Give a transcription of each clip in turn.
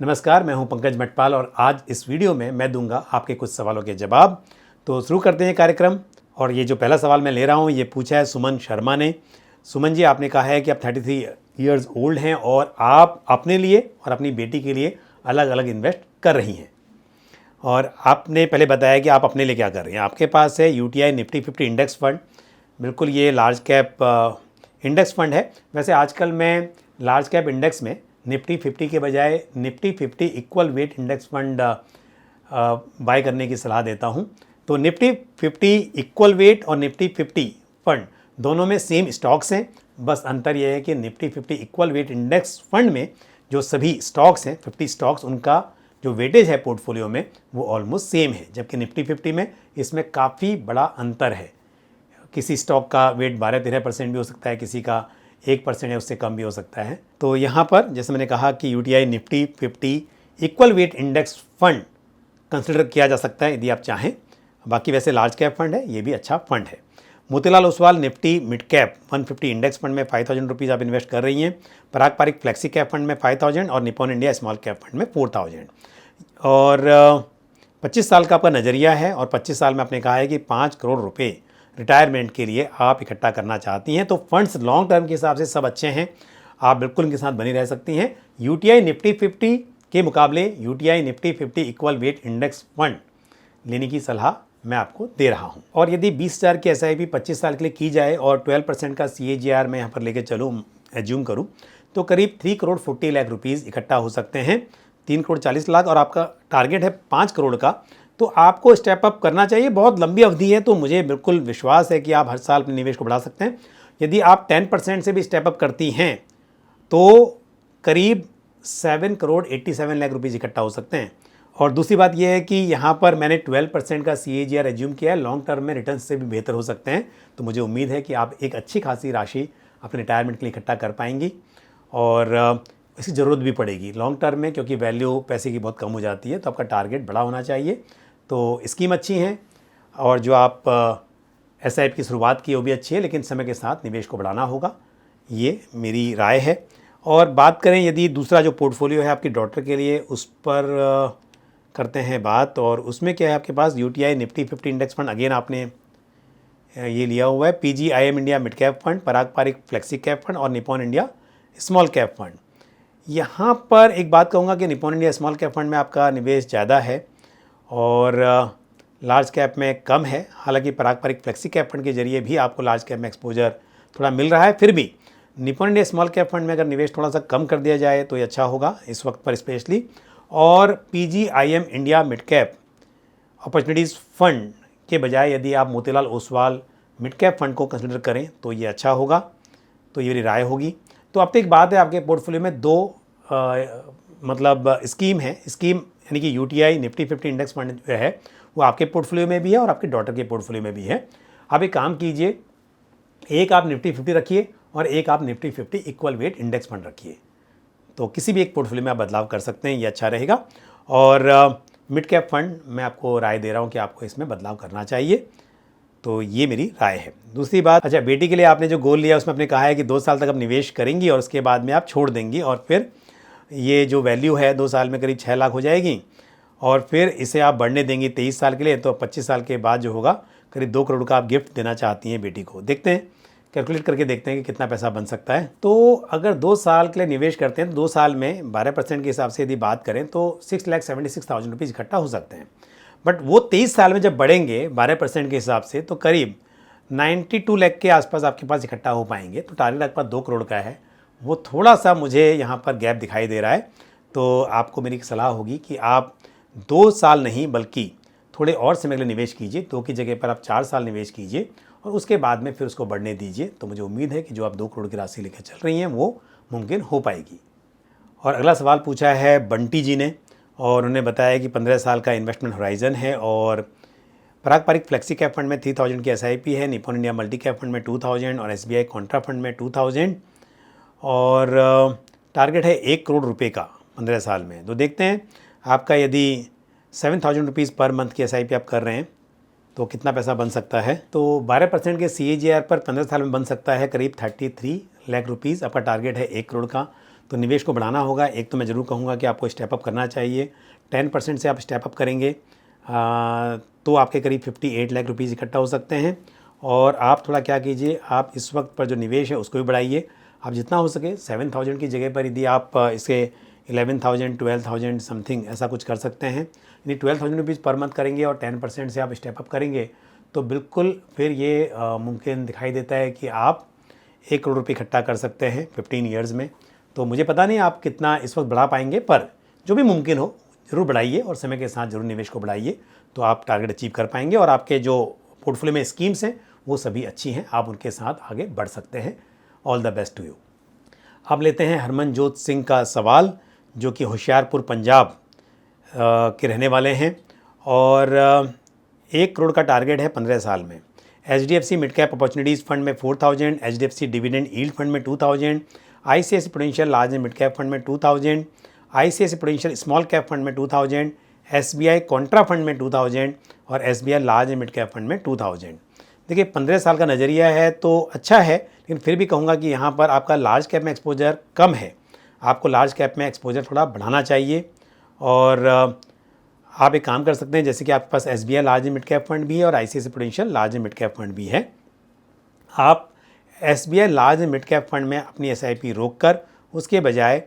नमस्कार, मैं हूं पंकज मटपाल और आज इस वीडियो में मैं दूंगा आपके कुछ सवालों के जवाब। तो शुरू करते हैं कार्यक्रम। और ये जो पहला सवाल मैं ले रहा हूं ये पूछा है सुमन शर्मा ने। सुमन जी, आपने कहा है कि आप 33 ईयर्स ओल्ड हैं और आप अपने लिए और अपनी बेटी के लिए अलग अलग इन्वेस्ट कर रही हैं। और आपने पहले बताया कि आप अपने लिए क्या कर रही हैं। आपके पास है यूटीआई निफ्टी 50 इंडेक्स फंड। बिल्कुल ये लार्ज कैप इंडेक्स फंड है। वैसे आजकल मैं लार्ज कैप इंडेक्स में निफ्टी 50 के बजाय Nifty 50 equal weight index fund buy करने की सलाह देता हूं। तो निफ्टी 50 इक्वल वेट और निफ्टी 50 फंड दोनों में सेम स्टॉक्स हैं। बस अंतर यह है कि Nifty 50 equal weight index fund में जो सभी स्टॉक्स हैं 50 स्टॉक्स, उनका जो वेटेज है पोर्टफोलियो में वो ऑलमोस्ट सेम है, जबकि निफ्टी 50 में इसमें काफ़ी बड़ा अंतर है। किसी स्टॉक का वेट 12-13% भी हो सकता है, किसी का 1% है उससे कम भी हो सकता है। तो यहाँ पर जैसे मैंने कहा कि UTI Nifty 50 equal weight index fund consider किया जा सकता है यदि आप चाहें। बाकी वैसे लार्ज कैप फंड है, ये भी अच्छा फंड है। Motilal Oswal Nifty mid cap 150 index fund में 5000 रुपीज़ आप इन्वेस्ट कर रही हैं। पराग पारिक फ्लेक्सी कैप फंड में 5000 और Nippon India small cap fund में 4000। और 25 साल का आपका नज़रिया है और 25 साल में आपने कहा है कि 5 करोड़ रुपए रिटायरमेंट के लिए आप इकट्ठा करना चाहती हैं। तो फंड्स लॉन्ग टर्म के हिसाब से सब अच्छे हैं, आप बिल्कुल इनके साथ बनी रह सकती हैं। यूटीआई निफ्टी 50 के मुकाबले UTI Nifty 50 equal weight index fund लेने की सलाह मैं आपको दे रहा हूं। और यदि 20,000 की एसआईपी 25 साल के लिए की जाए और 12% का CAGR मैं यहाँ पर लेके चलूँ, एज्यूम करूँ, तो करीब 3 करोड़ 40 लाख रुपीज़ इकट्ठा हो सकते हैं। 3 करोड़ 40 लाख और आपका टारगेट है 5 करोड़ का, तो आपको स्टेप अप करना चाहिए। बहुत लंबी अवधि है, तो मुझे बिल्कुल विश्वास है कि आप हर साल अपने निवेश को बढ़ा सकते हैं। यदि आप 10% से भी स्टेप अप करती हैं तो करीब 7 करोड़ 87 लाख रुपीज़ इकट्ठा हो सकते हैं। और दूसरी बात यह है कि यहाँ पर मैंने 12% का CAGR एज्यूम किया है। लॉन्ग टर्म में रिटर्न से भी बेहतर हो सकते हैं। तो मुझे उम्मीद है कि आप एक अच्छी खासी राशि अपने रिटायरमेंट के लिए इकट्ठा कर पाएंगी और इसकी ज़रूरत भी पड़ेगी लॉन्ग टर्म में, क्योंकि वैल्यू पैसे की बहुत कम हो जाती है। तो आपका टारगेट बड़ा होना चाहिए। तो स्कीम अच्छी है और जो आप SIP की शुरुआत की वो भी अच्छी है, लेकिन समय के साथ निवेश को बढ़ाना होगा, ये मेरी राय है। और बात करें यदि दूसरा जो पोर्टफोलियो है आपकी डॉटर के लिए, उस पर करते हैं बात। और उसमें क्या है आपके पास UTI Nifty 50 index fund, again आपने ये लिया हुआ है। PGIM India mid cap fund, Parag Parikh flexi cap fund और Nippon India small cap fund. यहाँ पर एक बात कहूँगा कि Nippon India small cap fund में आपका निवेश ज़्यादा है और लार्ज कैप में कम है। हालांकि पराग पारिक फ्लेक्सी कैप फंड के जरिए भी आपको लार्ज कैप में एक्सपोजर थोड़ा मिल रहा है। फिर भी Nippon India small cap fund में अगर निवेश थोड़ा सा कम कर दिया जाए तो ये अच्छा होगा इस वक्त पर स्पेशली। और PGIM India mid cap opportunities fund के बजाय यदि आप Motilal Oswal mid cap fund को कंसिडर करें तो ये अच्छा होगा। तो ये मेरी राय होगी। तो अब तक एक बात है, आपके पोर्टफोलियो में दो मतलब स्कीम है। स्कीम यानी कि यूटीआई निफ्टी 50 इंडेक्स फंड जो है वो आपके पोर्टफोलियो में भी है और आपके डॉटर के पोर्टफोलियो में भी है। आप एक काम कीजिए, एक आप निफ्टी 50 रखिए और एक आप Nifty 50 equal weight index fund रखिए। तो किसी भी एक पोर्टफोलियो में आप बदलाव कर सकते हैं, ये अच्छा रहेगा। और मिड कैप फंड मैं आपको राय दे रहा हूँ कि आपको इसमें बदलाव करना चाहिए। तो ये मेरी राय है। दूसरी बात, अच्छा, बेटी के लिए आपने जो गोल लिया उसमें आपने कहा है कि 2 साल तक आप निवेश करेंगी और उसके बाद में आप छोड़ देंगी और फिर ये जो वैल्यू है 2 साल में करीब 6 लाख हो जाएगी और फिर इसे आप बढ़ने देंगी 23 साल के लिए। तो 25 साल के बाद जो होगा करीब 2 करोड़ का आप गिफ्ट देना चाहती हैं बेटी को। देखते हैं, कैलकुलेट करके देखते हैं कि कितना पैसा बन सकता है। तो अगर 2 साल के लिए निवेश करते हैं तो 2 साल में 12% के हिसाब से यदि बात करें तो 6,76,000 रुपीज़ इकट्ठा हो सकते हैं। बट वो 23 साल में जब बढ़ेंगे 12% के हिसाब से तो करीब 92 लाख के आसपास आपके पास इकट्ठा हो पाएंगे। तो टारगेट आपके पास 2 करोड़ का है, वो थोड़ा सा मुझे यहाँ पर गैप दिखाई दे रहा है। तो आपको मेरी सलाह होगी कि आप 2 साल नहीं बल्कि थोड़े और समय के लिए निवेश कीजिए। 2 की जगह पर आप 4 साल निवेश कीजिए और उसके बाद में फिर उसको बढ़ने दीजिए। तो मुझे उम्मीद है कि जो आप 2 करोड़ की राशि लेकर चल रही हैं वो मुमकिन हो पाएगी। और अगला सवाल पूछा है बंटी जी ने और उन्होंने बताया कि 15 साल का इन्वेस्टमेंट होराइजन है और पराग पारिक फ्लेक्सी कैप फंड में 3000 की SIP है, Nippon India multi cap fund में 2000 और SBI कॉन्ट्रा फंड में 2000 और टारगेट है 1 करोड़ रुपए का 15 साल में। तो देखते हैं आपका यदि 7000 रुपीज़ पर मंथ की SIP आप कर रहे हैं तो कितना पैसा बन सकता है। तो 12% के CAGR पर 15 साल में बन सकता है करीब 33 लाख रुपीज़। आपका टारगेट है 1 करोड़ का। तो निवेश को बढ़ाना होगा। एक तो मैं ज़रूर कहूँगा कि आपको स्टेप अप करना चाहिए। 10% से आप स्टेप अप करेंगे तो आपके करीब 58 लाख रुपीज़ इकट्ठा हो सकते हैं। और आप थोड़ा क्या कीजिए, आप इस वक्त पर जो निवेश है उसको भी बढ़ाइए। आप जितना हो सके 7,000 की जगह पर यदि आप इसे 11,000 12,000 समथिंग ऐसा कुछ कर सकते हैं, यानी 12,000 रुपीज़ पर मंथ करेंगे और 10% से आप स्टेप अप करेंगे तो बिल्कुल फिर ये मुमकिन दिखाई देता है कि आप 1 करोड़ रुपये इकट्ठा कर सकते हैं 15 ईयर्स में। तो मुझे पता नहीं आप कितना इस वक्त बढ़ा पाएंगे, पर जो भी मुमकिन हो ज़रूर बढ़ाइए और समय के साथ ज़रूर निवेश को बढ़ाइए, तो आप टारगेट अचीव कर पाएंगे। और आपके जो पोर्टफोलियो में स्कीम्स हैं वो सभी अच्छी हैं, आप उनके साथ आगे बढ़ सकते हैं। All the best to you. अब लेते हैं हरमनजोत सिंह का सवाल, जो कि होशियारपुर पंजाब के रहने वाले हैं और 1 करोड़ का टारगेट है 15 साल में। HDFC mid cap opportunities fund में 4,000, HDFC डिविडेंड यील्ड फंड में 2,000, ICICI prudential large and mid cap fund में 2,000, ICICI prudential small cap fund में 2,000, SBI कॉन्ट्रा फंड में 2,000 और SBI large and mid cap fund में 2,000। देखिए 15 साल का नज़रिया है तो अच्छा है, लेकिन फिर भी कहूँगा कि यहाँ पर आपका लार्ज कैप में एक्सपोजर कम है, आपको लार्ज कैप में एक्सपोजर थोड़ा बढ़ाना चाहिए। और आप एक काम कर सकते हैं, जैसे कि आपके पास SBI large and mid cap fund भी है और ICICI prudential large and mid cap fund भी है। आप SBI large and mid cap fund में अपनी SIP रोक कर उसके बजाय,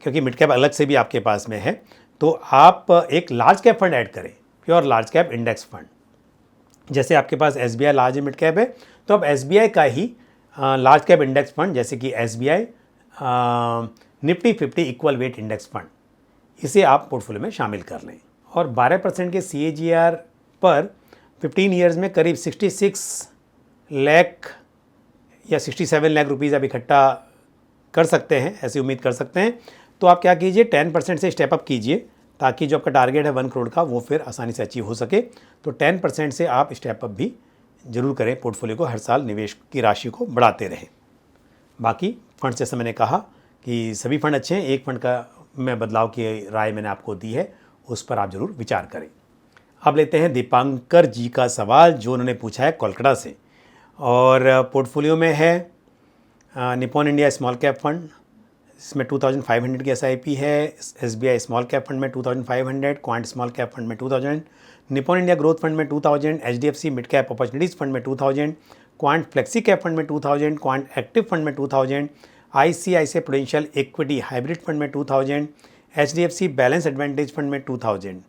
क्योंकि मिड कैप अलग से भी आपके पास में है, तो आप एक लार्ज कैप फंड ऐड करें, pure large cap index fund. जैसे आपके पास SBI large and mid cap है तो आप SBI का ही लार्ज कैप इंडेक्स फंड, जैसे कि SBI Nifty 50 equal weight index fund, इसे आप पोर्टफोलियो में शामिल कर लें। और 12% के CAGR पर 15 ईयर्स में करीब 66 लाख या 67 लाख रुपीज़ आप इकट्ठा कर सकते हैं, ऐसी उम्मीद कर सकते हैं। तो आप क्या कीजिए, 10% से स्टेप अप कीजिए ताकि जो आपका टारगेट है 1 करोड़ का वो फिर आसानी से अचीव हो सके। तो 10% से आप स्टेप अप भी जरूर करें, पोर्टफोलियो को हर साल निवेश की राशि को बढ़ाते रहें। बाकी फंड जैसे मैंने कहा कि सभी फंड अच्छे हैं, एक फंड का में बदलाव की राय मैंने आपको दी है, उस पर आप ज़रूर विचार करें। अब लेते हैं दीपांकर जी का सवाल, जो उन्होंने पूछा है कोलकाता से, और पोर्टफोलियो में है Nippon India small cap fund, इसमें 2,500 की SIP है, SBI स्मॉल कैप फंड में 2,500, क्वांट स्मॉल कैप फंड में 2,000, निपॉन इंडिया ग्रोथ फंड में 2,000, HDFC mid cap opportunities fund में 2,000, क्वांट फ्लेक्सी कैप फंड में 2,000, क्वांट एक्टिव फंड में 2,000, ICICI prudential equity hybrid fund में 2,000, HDFC बैलेंस एडवांटेज फंड में 2,000।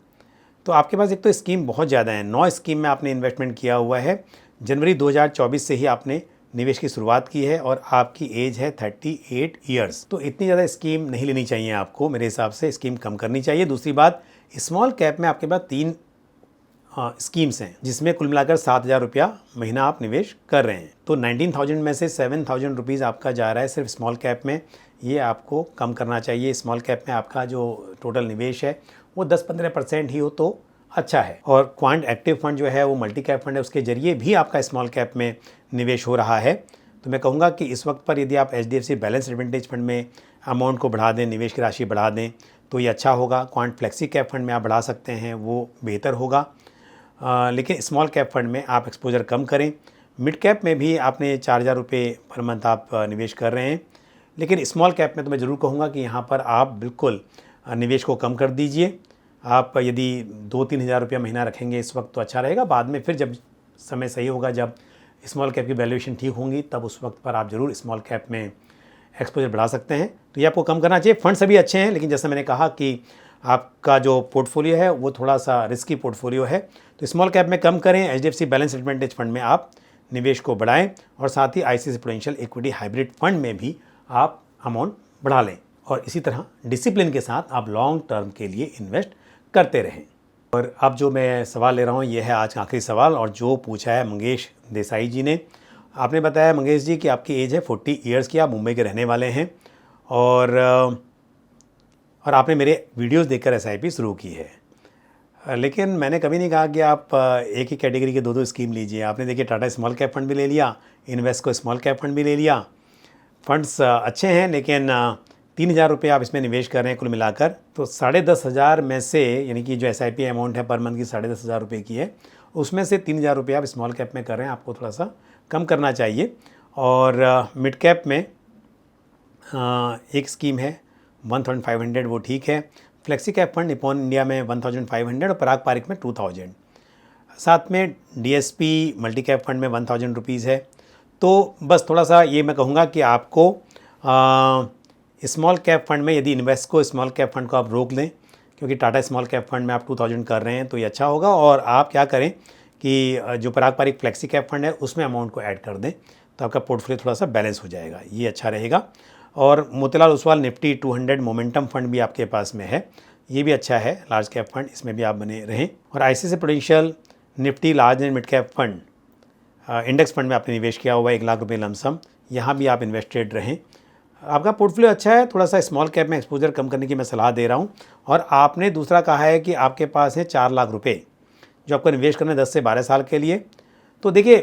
तो आपके पास एक तो स्कीम बहुत ज़्यादा है, 9 स्कीम में आपने इन्वेस्टमेंट किया हुआ है। जनवरी 2024 से ही आपने निवेश की शुरुआत की है और आपकी एज है 38 ईयर्स। तो इतनी ज़्यादा स्कीम नहीं लेनी चाहिए आपको, मेरे हिसाब से स्कीम कम करनी चाहिए। दूसरी बात, स्मॉल कैप में आपके पास 3 स्कीम्स हैं, जिसमें कुल मिलाकर 7,000 रुपया महीना आप निवेश कर रहे हैं। तो 19,000 में से 7,000 रुपीज़ आपका जा रहा है सिर्फ स्मॉल कैप में, ये आपको कम करना चाहिए। स्मॉल कैप में आपका जो टोटल निवेश है वो 10-15% ही हो तो अच्छा है। और क्वांट एक्टिव फंड जो है वो मल्टी कैप फंड है, उसके जरिए भी आपका स्मॉल कैप में निवेश हो रहा है। तो मैं कहूँगा कि इस वक्त पर यदि आप HDFC बैलेंस एडवांटेज फंड में अमाउंट को बढ़ा दें, निवेश की राशि बढ़ा दें, तो ये अच्छा होगा। क्वांट फ्लेक्सी कैप फंड में आप बढ़ा सकते हैं, वो बेहतर होगा। लेकिन स्मॉल कैप फंड में आप एक्सपोजर कम करें। मिड कैप में भी आपने 4,000 रुपये पर मंथ आप निवेश कर रहे हैं, लेकिन स्मॉल कैप में तो मैं ज़रूर कहूँगा कि यहाँ पर आप बिल्कुल निवेश को कम कर दीजिए। आप यदि 2-3 हज़ार रुपया महीना रखेंगे इस वक्त तो अच्छा रहेगा, बाद में फिर जब समय सही होगा, जब स्मॉल कैप की वैल्यूएशन ठीक होंगी, तब उस वक्त पर आप ज़रूर स्मॉल कैप में एक्सपोजर बढ़ा सकते हैं। तो ये आपको कम करना चाहिए। फंड सभी अच्छे हैं, लेकिन जैसे मैंने कहा कि आपका जो पोर्टफोलियो है वो थोड़ा सा रिस्की पोर्टफोलियो है, तो स्मॉल कैप में कम करें। HDFC बैलेंस एडवांटेज फंड में आप निवेश को बढ़ाएं और साथ ही ICICI prudential equity hybrid fund में भी आप अमाउंट बढ़ा लें, और इसी तरह डिसिप्लिन के साथ आप लॉन्ग टर्म के लिए इन्वेस्ट करते रहें। और अब जो मैं सवाल ले रहा हूँ ये है आज का आखिरी सवाल, और जो पूछा है मंगेश देसाई जी ने। आपने बताया मंगेश जी कि आपकी एज है 40 ईयर्स की, आप मुंबई के रहने वाले हैं, और आपने मेरे वीडियोस देखकर SIP शुरू की है। लेकिन मैंने कभी नहीं कहा कि आप एक ही कैटेगरी के 2-2 स्कीम लीजिए। आपने देखिए टाटा स्मॉल कैप फंड भी ले लिया, इन्वेस्को स्मॉल कैप फंड भी ले लिया। फंड्स अच्छे हैं, लेकिन 3,000 रुपये आप इसमें निवेश कर रहे हैं कुल मिलाकर, तो 10,500 में से, यानी कि जो SIP अमाउंट है पर मंथ की 10,500 रुपये की है, उसमें से 3,000 रुपये आप स्मॉल कैप में कर रहे हैं, आपको थोड़ा सा कम करना चाहिए। और मिड कैप में एक स्कीम है 1500 वो ठीक है। Flexi cap fund Nippon India में 1500 और पराग पारिक में 2000। साथ में DSP मल्टी कैप फंड में 1000 रुपीज़ है। तो बस थोड़ा सा ये मैं कहूँगा कि आपको स्मॉल कैप फंड में यदि इन्वेस्ट स्मॉल कैप फंड को आप रोक लें, क्योंकि टाटा स्मॉल कैप फंड में आप 2000 कर रहे हैं तो ये अच्छा होगा। और आप क्या करें कि जो पराग पारिक फ्लेक्सी कैप फंड है उसमें अमाउंट को ऐड कर दें तो आपका पोर्टफोलियो थोड़ा सा बैलेंस हो जाएगा, ये अच्छा रहेगा। और Motilal Oswal Nifty 200 momentum fund भी आपके पास में है, ये भी अच्छा है लार्ज कैप फंड, इसमें भी आप बने रहें। और ICICI Prudential Nifty large and mid cap fund index fund में आपने निवेश किया हुआ है 1 लाख रुपये लमसम, यहाँ भी आप इन्वेस्टेड रहें। आपका पोर्टफोलियो अच्छा है, थोड़ा सा स्मॉल कैप में एक्सपोजर कम करने की मैं सलाह दे रहा हूँ। और आपने दूसरा कहा है कि आपके पास है 4 लाख रुपये जो आपको निवेश करना है 10 से 12 साल के लिए। तो देखिए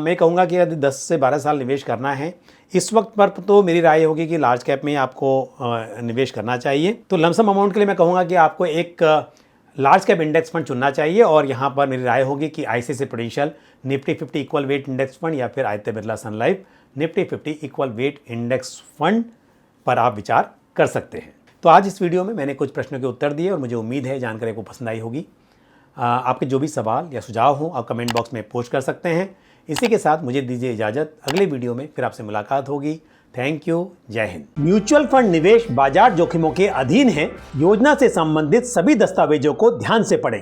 मैं कहूँगा कि यदि 10 से 12 साल निवेश करना है इस वक्त पर, तो मेरी राय होगी कि लार्ज कैप में आपको निवेश करना चाहिए। तो लमसम अमाउंट के लिए मैं कहूँगा कि आपको एक लार्ज कैप इंडेक्स फंड चुनना चाहिए। और यहाँ पर मेरी राय होगी कि ICICI Prudential Nifty 50 equal weight index fund या फिर Aditya Birla sun life Nifty 50 equal weight index fund पर आप विचार कर सकते हैं। तो आज इस वीडियो में मैंने कुछ प्रश्नों के उत्तर दिए और मुझे उम्मीद है जानकारी आपको पसंद आई होगी। आपके जो भी सवाल या सुझाव हो आप कमेंट बॉक्स में पोस्ट कर सकते हैं। इसी के साथ मुझे दीजिए इजाज़त, अगले वीडियो में फिर आपसे मुलाकात होगी। थैंक यू, जय हिंद। म्यूचुअल फंड निवेश बाजार जोखिमों के अधीन है। योजना से संबंधित सभी दस्तावेजों को ध्यान से पढ़ें।